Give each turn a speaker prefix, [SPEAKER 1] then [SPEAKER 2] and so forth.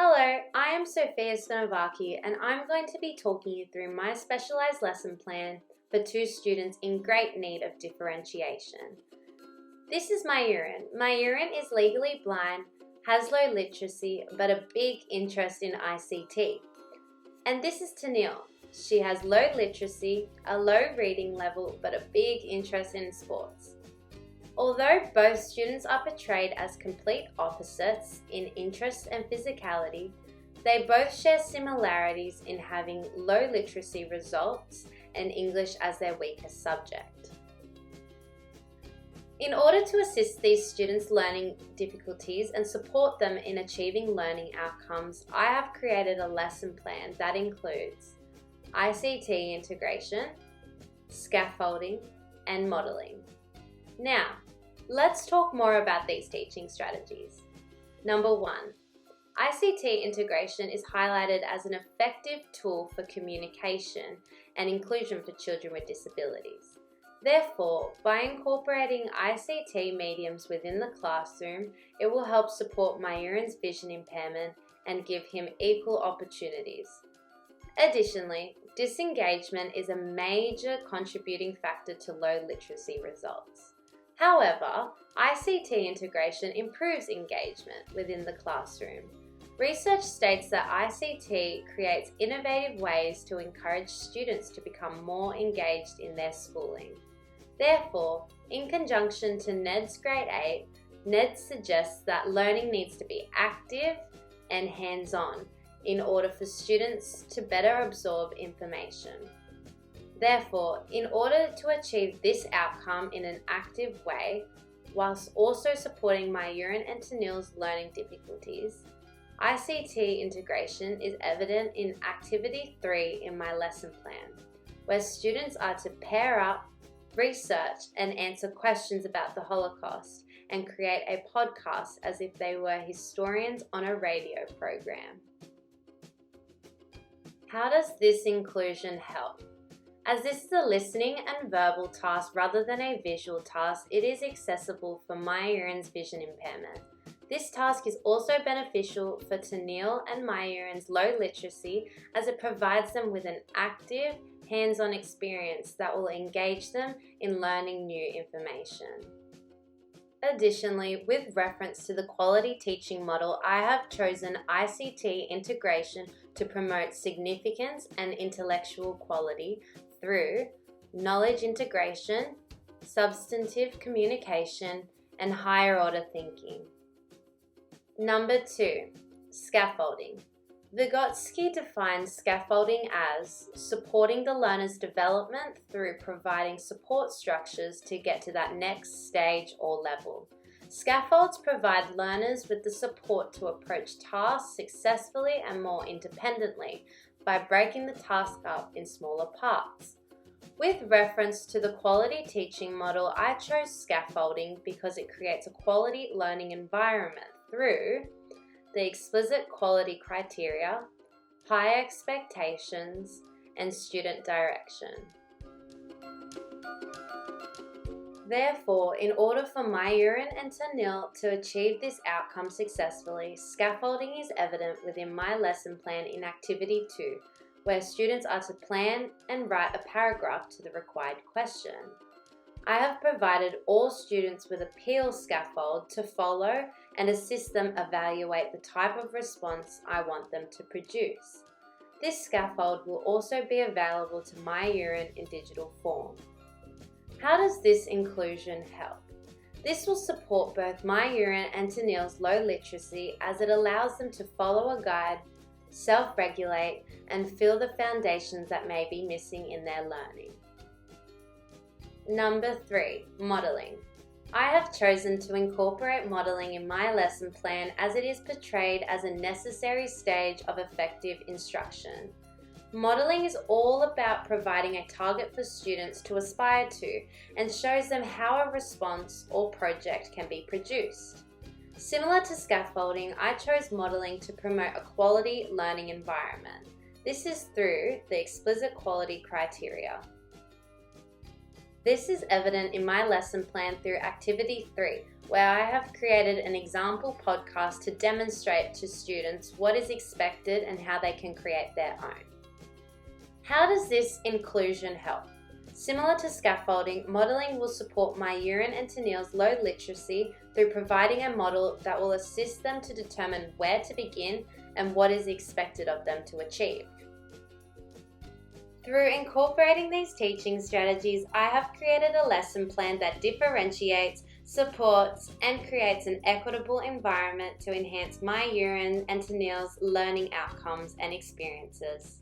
[SPEAKER 1] Hello, I am Sophia Stanovaki and I'm going to be talking you through my specialised lesson plan for two students in great need of differentiation. This is Mayurin. Mayurin is legally blind, has low literacy but a big interest in ICT. And this is Tanil. She has low literacy, a low reading level but a big interest in sports. Although both students are portrayed as complete opposites in interest and physicality, they both share similarities in having low literacy results and English as their weakest subject. In order to assist these students' learning difficulties and support them in achieving learning outcomes, I have created a lesson plan that includes ICT integration, scaffolding, and modelling. Now, let's talk more about these teaching strategies. Number 1, ICT integration is highlighted as an effective tool for communication and inclusion for children with disabilities. Therefore, by incorporating ICT mediums within the classroom, it will help support Mayurin's vision impairment and give him equal opportunities. Additionally, disengagement is a major contributing factor to low literacy results. However, ICT integration improves engagement within the classroom. Research states that ICT creates innovative ways to encourage students to become more engaged in their schooling. Therefore, in conjunction to NED's Grade 8, NED suggests that learning needs to be active and hands-on in order for students to better absorb information. Therefore, in order to achieve this outcome in an active way, whilst also supporting Mayurin and Tanil's learning difficulties, ICT integration is evident in Activity 3 in my lesson plan, where students are to pair up, research and answer questions about the Holocaust and create a podcast as if they were historians on a radio program. How does this inclusion help? As this is a listening and verbal task rather than a visual task, it is accessible for Mayurin's vision impairment. This task is also beneficial for Tanil and Mayurin's low literacy as it provides them with an active, hands-on experience that will engage them in learning new information. Additionally, with reference to the quality teaching model, I have chosen ICT integration to promote significance and intellectual quality through knowledge integration, substantive communication, and higher order thinking. Number 2, scaffolding. Vygotsky defines scaffolding as supporting the learner's development through providing support structures to get to that next stage or level. Scaffolds provide learners with the support to approach tasks successfully and more independently by breaking the task up in smaller parts. With reference to the quality teaching model, I chose scaffolding because it creates a quality learning environment through the explicit quality criteria, high expectations, and student direction. Therefore, in order for Mayurin and Tanil to achieve this outcome successfully, scaffolding is evident within my lesson plan in Activity 2, where students are to plan and write a paragraph to the required question. I have provided all students with a peel scaffold to follow and assist them evaluate the type of response I want them to produce. This scaffold will also be available to Mayurin in digital form. How does this inclusion help? This will support both Mayurin and Tanil's low literacy as it allows them to follow a guide, self-regulate, and feel the foundations that may be missing in their learning. Number 3, modelling. I have chosen to incorporate modelling in my lesson plan as it is portrayed as a necessary stage of effective instruction. Modelling is all about providing a target for students to aspire to and shows them how a response or project can be produced. Similar to scaffolding, I chose modelling to promote a quality learning environment. This is through the explicit quality criteria. This is evident in my lesson plan through Activity 3, where I have created an example podcast to demonstrate to students what is expected and how they can create their own. How does this inclusion help? Similar to scaffolding, modelling will support my Yurin and Tennille's low literacy through providing a model that will assist them to determine where to begin and what is expected of them to achieve. Through incorporating these teaching strategies, I have created a lesson plan that differentiates, supports, and creates an equitable environment to enhance my Yurin and Tennille's learning outcomes and experiences.